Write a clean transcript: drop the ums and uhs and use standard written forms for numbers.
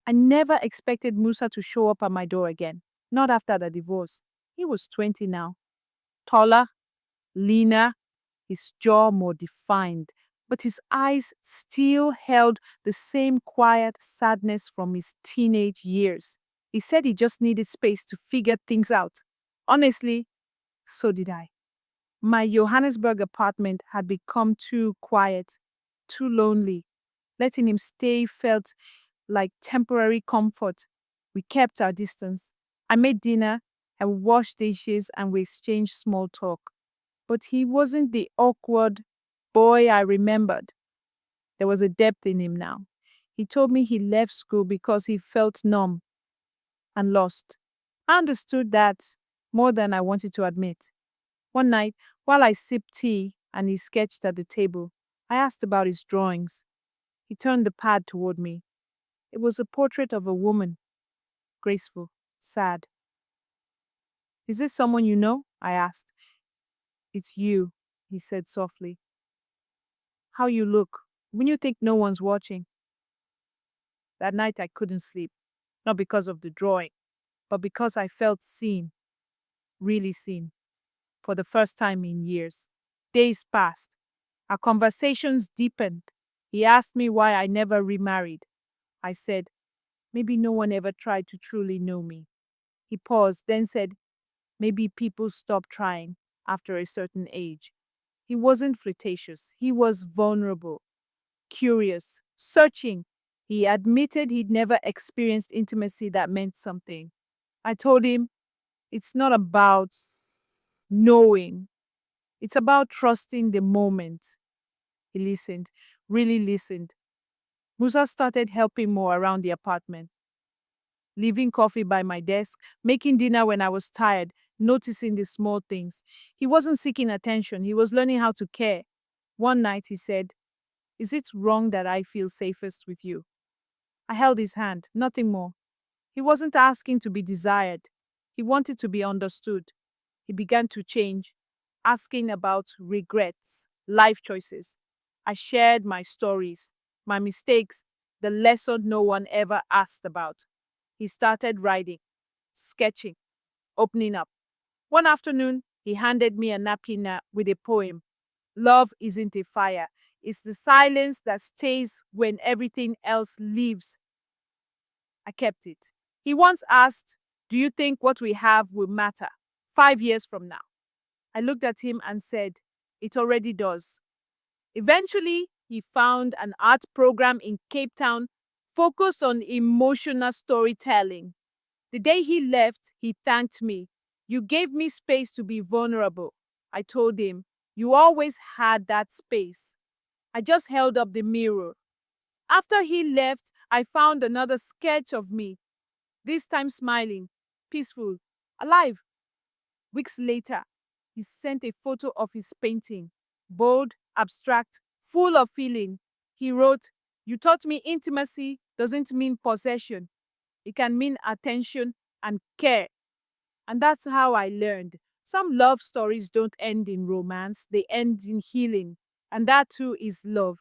I never expected Musa to show up at my door again, not after the divorce. He was 20 now, taller, leaner, his jaw more defined, but his eyes still held the same quiet sadness from his teenage years. He said he just needed space to figure things out. Honestly, so did I. My Johannesburg apartment had become too quiet, too lonely. Letting him stay felt like temporary comfort. We kept our distance. I made dinner and washed dishes and we exchanged small talk. But he wasn't the awkward boy I remembered. There was a depth in him now. He told me he left school because he felt numb and lost. I understood that more than I wanted to admit. One night, while I sipped tea and he sketched at the table, I asked about his drawings. He turned the pad toward me. It was a portrait of a woman, graceful, sad. Is this someone you know? I asked. It's you, he said softly. How you look when you think no one's watching. That night I couldn't sleep, not because of the drawing, but because I felt seen, really seen, for the first time in years. Days passed. Our conversations deepened. He asked me why I never remarried. I said, maybe no one ever tried to truly know me. He paused, then said, maybe people stop trying after a certain age. He wasn't flirtatious. He was vulnerable, curious, searching. He admitted he'd never experienced intimacy that meant something. I told him it's not about knowing, it's about trusting the moment. He listened, really listened. Musa started helping more around the apartment, leaving coffee by my desk, making dinner when I was tired, noticing the small things. He wasn't seeking attention, he was learning how to care. One night he said, is it wrong that I feel safest with you? I held his hand, nothing more. He wasn't asking to be desired. He wanted to be understood. He began to change, asking about regrets, life choices. I shared my stories, my mistakes, the lesson no one ever asked about. He started writing, sketching, opening up. One afternoon, he handed me a napkin with a poem. Love isn't a fire. It's the silence that stays when everything else leaves. I kept it. He once asked, do you think what we have will matter 5 years from now? I looked at him and said, it already does. Eventually, he found an art program in Cape Town focused on emotional storytelling. The day he left, he thanked me. You gave me space to be vulnerable. I told him, you always had that space. I just held up the mirror. After he left, I found another sketch of me, this time smiling, peaceful, alive. Weeks later, he sent a photo of his painting, bold, abstract, full of feeling. He wrote, you taught me intimacy doesn't mean possession. It can mean attention and care. And that's how I learned. Some love stories don't end in romance, they end in healing. And that too is love.